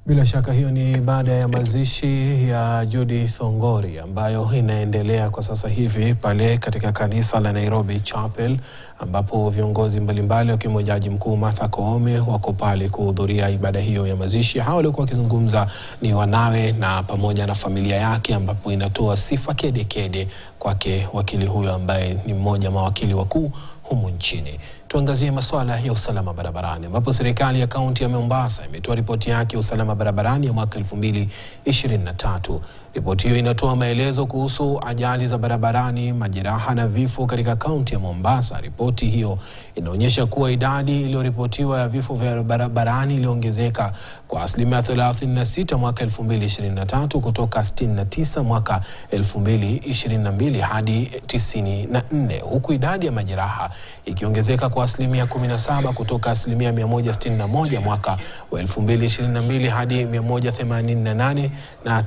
Bila shaka hiyo ni baada ya mazishi ya Judith Ong'ori ambayo inaendelea kwa sasa hivi pale katika kanisa la Nairobi Chapel, ambapo viongozi mbalimbali wakiwemo jaji mkuu Martha Koome wako pale kuhudhuria ibada hiyo ya mazishi. Hao walikuwa wakizungumza ni wanawe na pamoja na familia yake, ambapo inatoa sifa kede kwake wakili huyo ambaye ni mmoja wa mawakili wakuu humu nchini. Tuangazie masuala ya usalama barabarani, ambapo serikali ya kaunti ya Mombasa imetoa ripoti yake ya usalama barabarani ya mwaka 2023. Ripoti hiyo inatoa maelezo kuhusu ajali za barabarani, majeraha na vifo katika kaunti ya Mombasa. Ripoti hiyo inaonyesha kuwa idadi iliyoripotiwa ya vifo vya barabarani iliongezeka kwa 36% mwaka 2023 kutoka 69 mwaka 2022 hadi 94, huku idadi ya majeraha ikiongezeka kwa 17% kutoka 161 mwaka wa 2022 hadi 188, na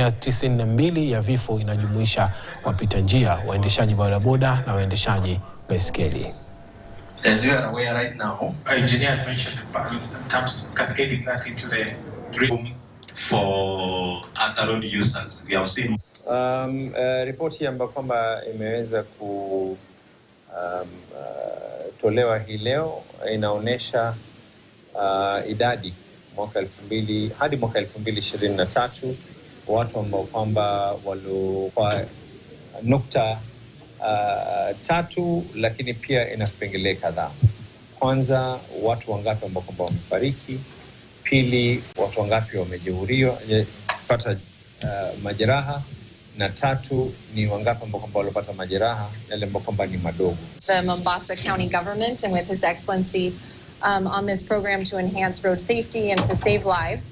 92 ya vifo inajumuisha wapita njia, waendeshaji bodaboda na waendeshaji baiskeli. As you are aware right now, our engineers mentioned terms cascading that into the room for other road users. We have seen ripoti ambayo kwamba imeweza kutolewa hii leo inaonesha idadi mwaka 2000 hadi mwaka 2023 watu ambao kwamba walikuwa nukta 3, lakini pia ina vipengele kadhaa. Kwanza, watu wangapi ambao kwamba wamefariki; pili, watu wangapi wamejeruhiwa kupata majeraha; na tatu, ni wangapi ambao kwamba walipata majeraha yale ambao kwamba ni madogo. The Mombasa County government and with His Excellency on this program to enhance road safety and to save lives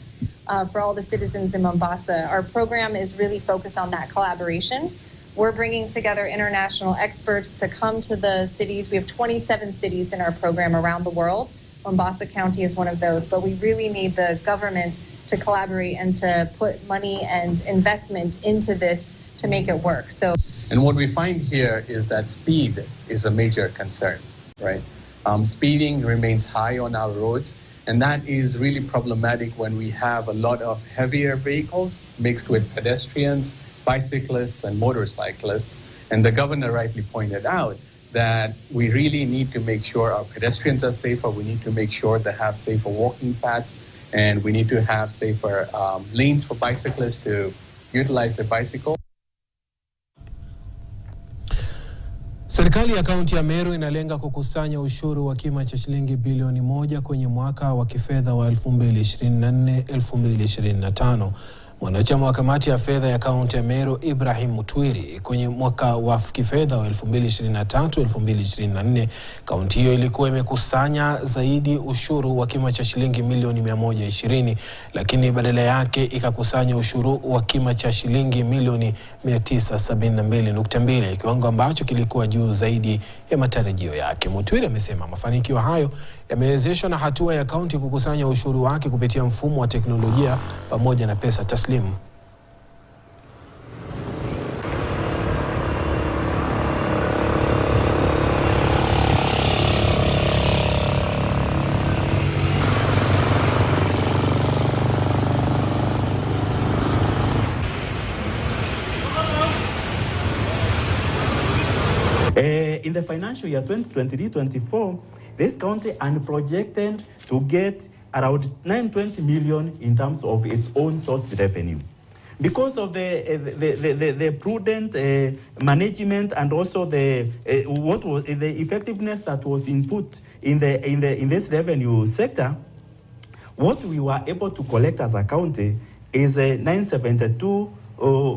for all the citizens in Mombasa. Our program is really focused on that collaboration. We're bringing together international experts to come to the cities. We have 27 cities in our program around the world Mombasa County is one of those, but we really need the government to collaborate and to put money and investment into this to make it work. And what we find here is that speed is a major concern, right? Speeding remains high on our roads, and that is really problematic when we have a lot of heavier vehicles mixed with pedestrians, bicyclists, and motorcyclists. And the governor rightly pointed out that we really need to make sure our pedestrians are safer, we need to make sure they have safer walking paths, and we need to have safer lanes for bicyclists to utilize their bicycle. Serikali ya kaunti ya Meru inalenga kukusanya ushuru wa kima cha shilingi bilioni 1 kwenye mwaka wa kifedha wa 2024-2025. Mwanachama wa kamati ya fedha ya kaunti ya Meru Ibrahim Mutwiri, kwenye mwaka wa kifedha wa 2023-2024 kaunti hiyo ilikuwa imekusanya zaidi ushuru wa kima cha shilingi milioni 120, lakini badala yake ikakusanya ushuru wa kima cha shilingi milioni 972.2, kiwango ambacho kilikuwa juu zaidi ya matarajio yake. Mutwiri amesema mafanikio hayo yamewezeshwa na hatua ya kaunti kukusanya ushuru wake kupitia mfumo wa teknolojia pamoja na pesa taslimu. In the financial year 2023-24, this county is projected to get around 920 million in terms of its own source revenue. Because of the prudent management and also the effectiveness that was input in this revenue sector, what we were able to collect as a county is 972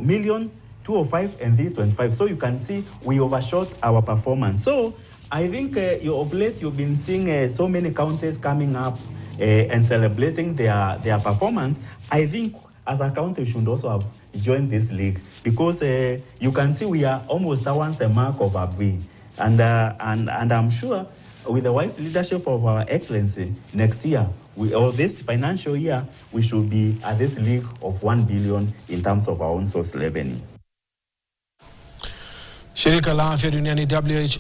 million. 205 and 325. So you can see we overshot our performance. So I think of late you've been seeing so many counties coming up and celebrating their performance. I think as a county we should also have joined this league, because you can see we are almost towards the mark of Abui. And I'm sure with the wise leadership of our excellency, next year, or this financial year, we should be at this league of 1 billion in terms of our own source revenue. Shirika la Afya Duniani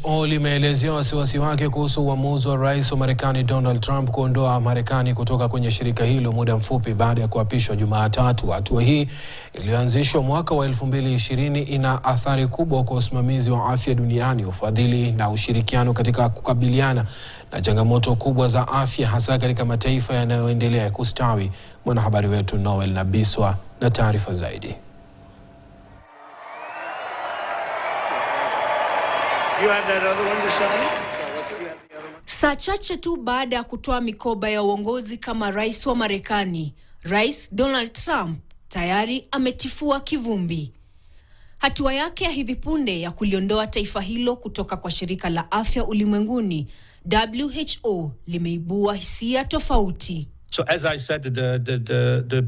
WHO limeelezea wasiwasi wake kuhusu uamuzi wa Rais wa Marekani Donald Trump kuondoa Marekani kutoka kwenye shirika hilo muda mfupi baada ya kuapishwa Jumatatu. Hatua hii iliyoanzishwa mwaka wa 2020 ina athari kubwa kwa usimamizi wa afya duniani, ufadhili na ushirikiano katika kukabiliana na changamoto kubwa za afya, hasa katika mataifa yanayoendelea kustawi. Mwanahabari wetu Noel Nabiswa na taarifa zaidi. You have that other one to sign? Saa chache tu baada ya kutoa mikoba ya uongozi kama rais wa Marekani, Rais Donald Trump tayari ametifua kivumbi. Hatua yake ya hivi punde ya kuliondoa taifa hilo kutoka kwa shirika la afya ulimwenguni WHO limeibua hisia tofauti. So as I said, the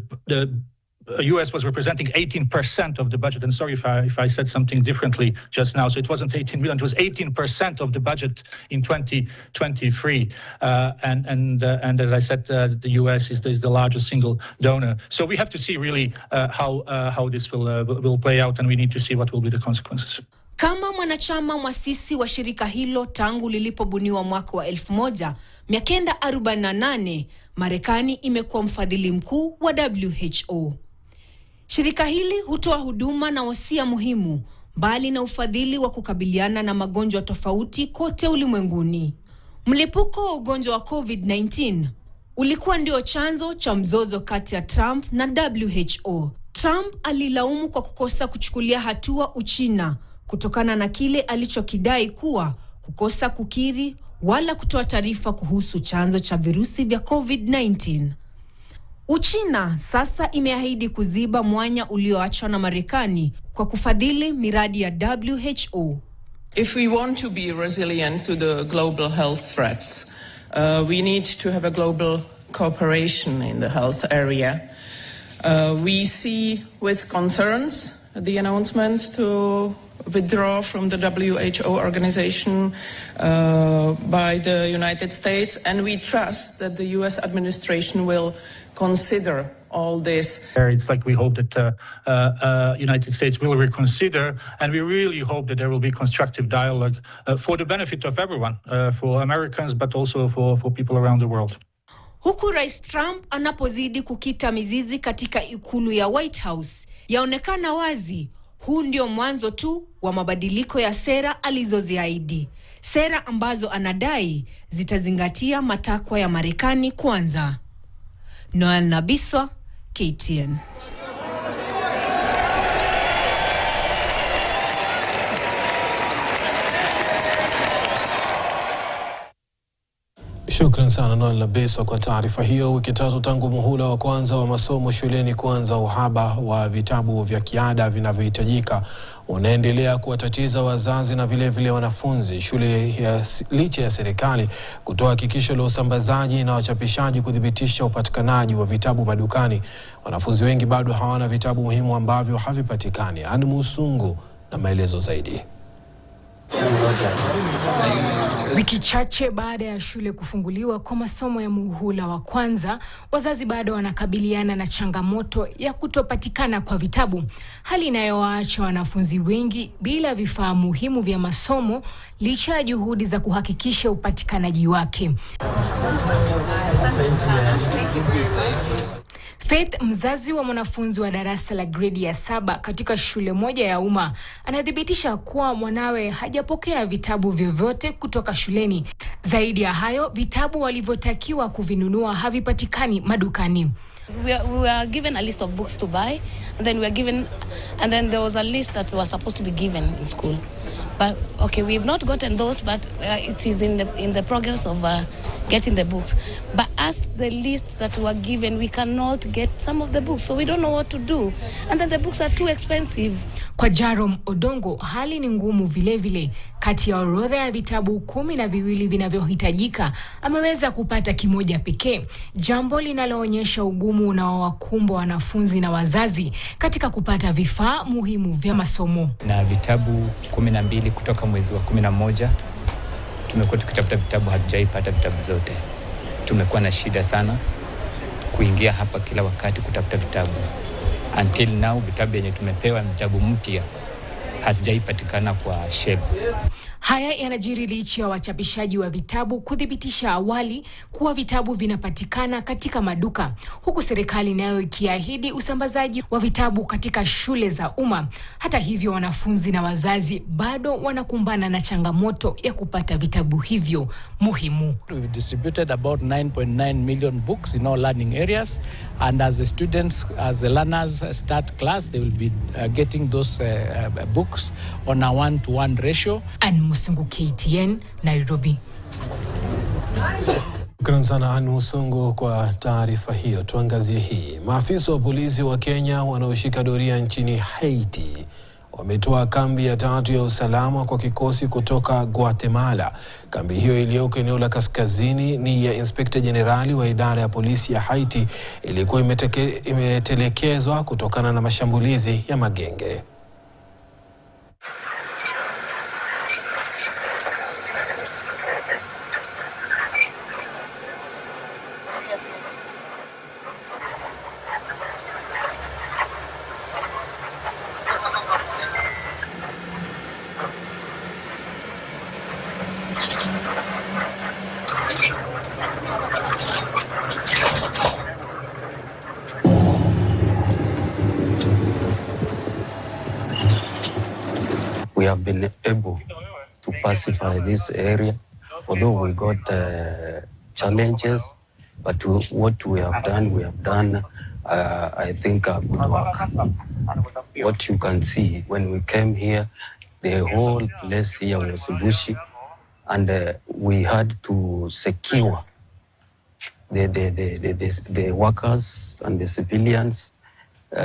US was representing 18% of the budget, and sorry if I said something differently just now. So it wasn't 18 million; it was 18% of the budget in 2023. And as I said, the US is the largest single donor. So we have to see really how this will play out, and we need to see what will be the consequences. Kama mwanachama mwasisi wa shirika hilo tangu lilipobuniwa mwaka wa 1948, Marekani imekuwa mfadhili mkuu wa WHO. Shirika hili hutoa huduma na wasia muhimu, mbali na ufadhili wa kukabiliana na magonjwa tofauti kote ulimwenguni. Mlipuko wa ugonjwa wa COVID-19 ulikuwa ndio chanzo cha mzozo kati ya Trump na WHO. Trump alilaumu kwa kukosa kuchukulia hatua Uchina kutokana na kile alichokidai kuwa kukosa kukiri wala kutoa taarifa kuhusu chanzo cha virusi vya COVID-19. Uchina sasa imeahidi kuziba mwanya ulioachwa na Marekani kwa kufadhili miradi ya WHO. If we want to be resilient to the global health threats, we need to have a global cooperation in the health area. We see with concerns the announcement to withdraw from the WHO organization by the United States, and we trust that the US administration will consider all this. It's like we hope that United States will reconsider, and we really hope that there will be constructive dialogue for the benefit of everyone, for Americans, but also for people around the world. Huku Rais Trump anapozidi kukita mizizi katika ikulu ya White House, yaonekana wazi huu ndio mwanzo tu wa mabadiliko ya sera alizoziahidi. Sera ambazo anadai zitazingatia matakwa ya Marekani kwanza. Noel Nabiswa, KTN. Shukran sana Noel Nabiswa kwa taarifa hiyo. Wiki tatu tangu muhula wa kwanza wa masomo shuleni kuanza, uhaba wa vitabu vya kiada vinavyohitajika unaendelea kuwatatiza wazazi na vile wanafunzi. Shule licha ya serikali kutoa hakikisho la usambazaji na wachapishaji kudhibitisha upatikanaji wa vitabu madukani, wanafunzi wengi bado hawana vitabu muhimu ambavyo havipatikani. Anne Musungu na maelezo zaidi. Wiki chache baada ya shule kufunguliwa kwa masomo ya muhula wa kwanza, wazazi bado wanakabiliana na changamoto ya kutopatikana kwa vitabu, hali inayowaacha wanafunzi wengi bila vifaa muhimu vya masomo licha ya juhudi za kuhakikisha upatikanaji wake. Faith, mzazi wa mwanafunzi wa darasa la gredi ya 7 katika shule moja ya umma, anadhibitisha kuwa mwanawe hajapokea vitabu vyovyote kutoka shuleni. Zaidi ya hayo, vitabu walivyotakiwa kuvinunua havipatikani madukani. We were given a list of books to buy, and then there was a list that was supposed to be given in school. But okay, we've not gotten those, but it is in the progress of getting the books. But as the list that were given, we cannot get some of the books, so we don't know what to do. And then the books are too expensive. Kwa Jarom Odongo, hali ni ngumu vile. Kati ya orodha ya vitabu 12 vinavyohitajika, ameweza kupata kimoja pekee, jambo linaloonyesha ugumu unaowakumba wanafunzi na wazazi katika kupata vifaa muhimu vya masomo. Na vitabu 12 kutoka mwezi wa 11 tumekuwa tukitafuta vitabu, hatujaipata vitabu zote. Tumekuwa na shida sana kuingia hapa kila wakati kutafuta vitabu. Until now vitabu yenye tumepewa vitabu mpya hazijaipatikana kwa shelves. Haya yanajiri licha ya wachapishaji wa vitabu kudhibitisha awali kuwa vitabu vinapatikana katika maduka, huku serikali nayo ikiahidi usambazaji wa vitabu katika shule za umma. Hata hivyo, wanafunzi na wazazi bado wanakumbana na changamoto ya kupata vitabu hivyo muhimu. We distributed about 9.9 million books in all learning areas, and as the students, as the learners start class, they will be getting those books on a 1-to-1 ratio. Anne Musungu, KTN, Nairobi. Shukran sana Anne Musungu kwa taarifa hiyo. Tuangazie hii. Maafisa wa polisi wa Kenya wanaoshika doria nchini Haiti wametoa kambi ya 3 ya usalama kwa kikosi kutoka Guatemala. Kambi hiyo iliyoko eneo la kaskazini ni ya Inspector Generali wa idara ya polisi ya Haiti, ilikuwa imetelekezwa kutokana na mashambulizi ya magenge. We have been able to pacify this area, although we got challenges, but what we have done, I think, good work. What you can see, when we came here, the whole place here was bushy, and we had to secure the workers and the civilians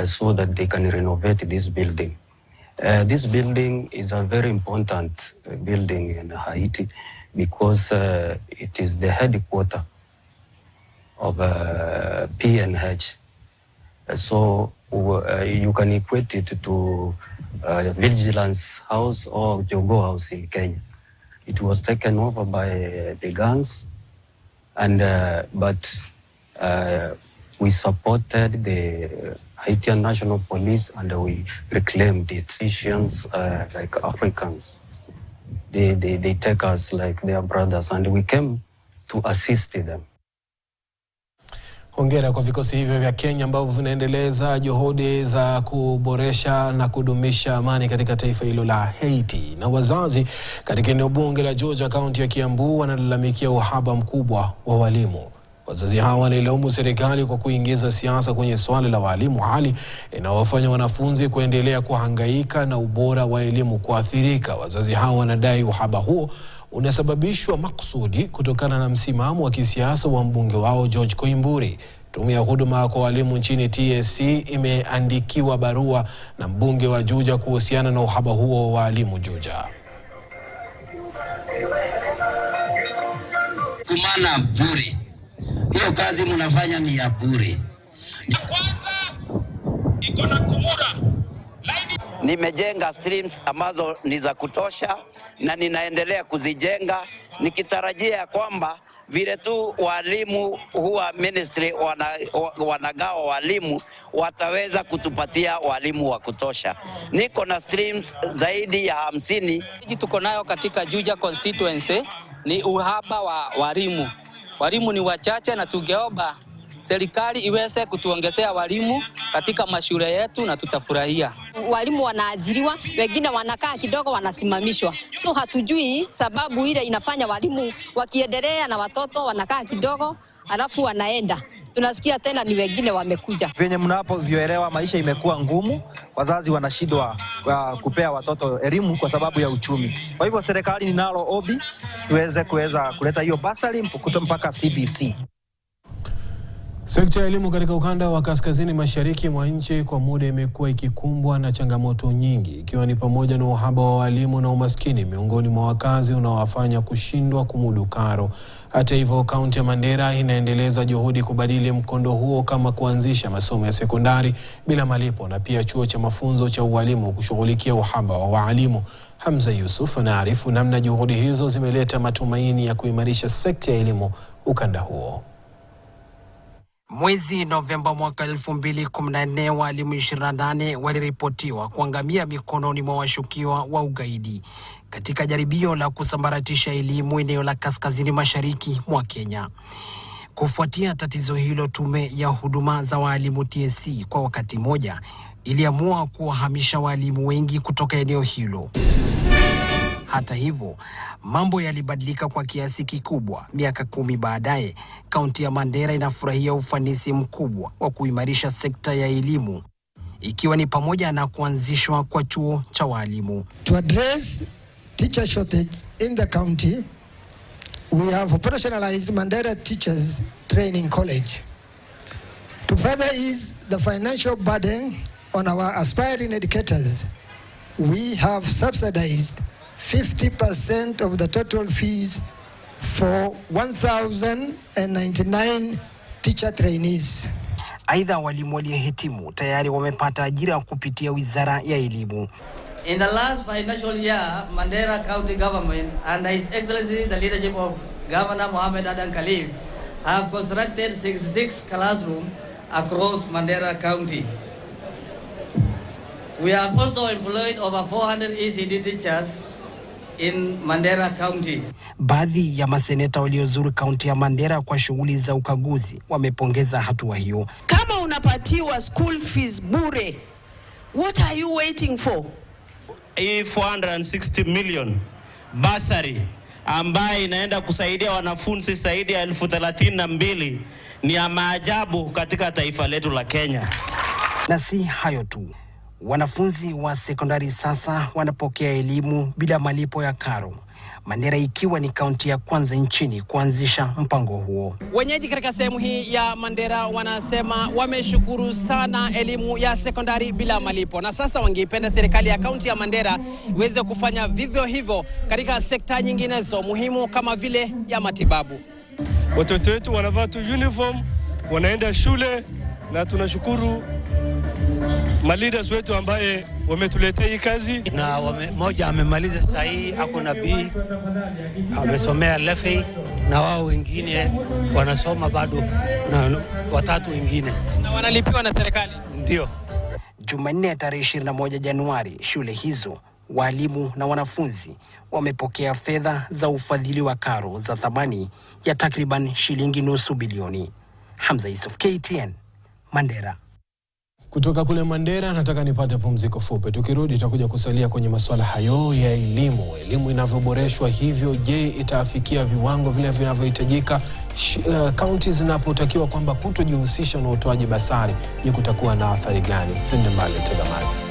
so that they can renovate this building. This building is a very important building in Haiti because it is the headquarters of PNH. So you can equate it to Vigilance House or Jogo House in Kenya. It was taken over by the gangs, and but we supported the Haitian National Police and we reclaimed it. Asians, like Africans, they take us like their brothers, and we came to assist them. Hongera kwa vikosi hivyo vya Kenya ambavyo vinaendeleza juhudi za kuboresha na kudumisha amani katika taifa hilo la Haiti. Na wazazi katika eneo bunge la Georgia County ya Kiambu wanalalamikia uhaba mkubwa wa walimu. Wazazi hawa wanalaumu serikali kwa kuingiza siasa kwenye swala la walimu, hali inawafanya wanafunzi kuendelea kuhangaika na ubora wa elimu kuathirika. Wazazi hawa wanadai uhaba huo unasababishwa makusudi kutokana na msimamo wa kisiasa wa mbunge wao George Koimburi. Tume ya huduma kwa walimu nchini TSC imeandikiwa barua na mbunge wa Juja kuhusiana na uhaba huo wa walimu Juja. Kumana bure. Hiyo kazi mnafanya ni ya bure. Kwanza iko na kumura. Nimejenga streams ambazo ni za kutosha na ninaendelea kuzijenga nikitarajia kwamba vile tu walimu huwa ministry wanagawa walimu wataweza kutupatia walimu wa kutosha. Niko na streams zaidi ya 50 tuko nayo katika Juja constituency ni uhaba wa walimu. Walimu ni wachache na tungeomba serikali iweze kutuongezea walimu katika mashule yetu na tutafurahia. Walimu wanaajiriwa, wengine wanakaa kidogo wanasimamishwa. So hatujui sababu ile inafanya walimu wakiendelea na watoto wanakaa kidogo alafu wanaenda. Tunasikia tena ni wengine wamekuja. Venye mnapovyoelewa maisha imekuwa ngumu, wazazi wanashindwa kupea watoto elimu kwa sababu ya uchumi. Kwa hivyo serikali ninalo ombi tuweze kuleta hiyo basari mpaka CBC. Sekta ya elimu katika ukanda wa kaskazini mashariki mwa nchi kwa muda imekuwa ikikumbwa na changamoto nyingi, ikiwa ni pamoja na uhaba wa walimu na umaskini miongoni mwa wakazi unaowafanya kushindwa kumudu karo. Hata hivyo, kaunti ya Mandera inaendeleza juhudi kubadili mkondo huo, kama kuanzisha masomo ya sekondari bila malipo na pia chuo cha mafunzo cha ualimu kushughulikia uhaba wa walimu. Hamza Yusuf anaarifu namna juhudi hizo zimeleta matumaini ya kuimarisha sekta ya elimu ukanda huo. Mwezi Novemba mwaka 2014 walimu 28 waliripotiwa kuangamia mikononi mwa washukiwa wa ugaidi katika jaribio la kusambaratisha elimu eneo la kaskazini mashariki mwa Kenya. Kufuatia tatizo hilo, tume ya huduma za walimu TSC kwa wakati moja iliamua kuwahamisha walimu wengi kutoka eneo hilo. Hata hivyo, mambo yalibadilika kwa kiasi kikubwa. Miaka 10 baadaye, kaunti ya Mandera inafurahia ufanisi mkubwa wa kuimarisha sekta ya elimu, ikiwa ni pamoja na kuanzishwa kwa chuo cha walimu. To address teacher shortage in the county, we have operationalized Mandera Teachers Training College. To further ease the financial burden on our aspiring educators, we have subsidized 50% of the total fees for 1,099 teacher trainees. Aidha, walimu waliohitimu tayari wamepata ajira kupitia Wizara ya Elimu. In the last financial year, Mandera County Government, under His Excellency the leadership of Governor Mohamed Adan Khalif, have constructed 66 classrooms across Mandera County. We have also employed over 400 ECD teachers in Mandera County. Baadhi ya maseneta waliozuru kaunti ya Mandera kwa shughuli za ukaguzi wamepongeza hatua hiyo. Kama unapatiwa school fees bure, what are you waiting for? 460 million basari ambaye inaenda kusaidia wanafunzi zaidi ya 32,000 ni ya maajabu katika taifa letu la Kenya. Na si hayo tu. Wanafunzi wa sekondari sasa wanapokea elimu bila malipo ya karo, Mandera ikiwa ni kaunti ya kwanza nchini kuanzisha mpango huo. Wenyeji katika sehemu hii ya Mandera wanasema wameshukuru sana elimu ya sekondari bila malipo, na sasa wangeipenda serikali ya kaunti ya Mandera iweze kufanya vivyo hivyo katika sekta nyinginezo muhimu kama vile ya matibabu. Watoto wetu wanavaa tu uniform, wanaenda shule, na tunashukuru leaders wetu ambaye wametuletea hii kazi, na moja amemaliza sasa hii ako na B, amesomea LFA, na wao wengine wanasoma bado, na watatu wengine na wanalipiwa na serikali. Ndio. Jumanne tarehe 21 Januari, shule hizo, walimu na wanafunzi wamepokea fedha za ufadhili wa karo za thamani ya takriban shilingi nusu bilioni. Hamza Yusuf, KTN, Mandera. Kutoka kule Mandera nataka nipate pumziko fupi. Tukirudi tutakuja kusalia kwenye masuala hayo ya elimu. Elimu inavyoboreshwa hivyo, je, itaafikia viwango vile vinavyohitajika counties zinapotakiwa kwamba kutojihusisha na utoaji basari? Je, kutakuwa na athari gani? Sende mbali mtazamaji.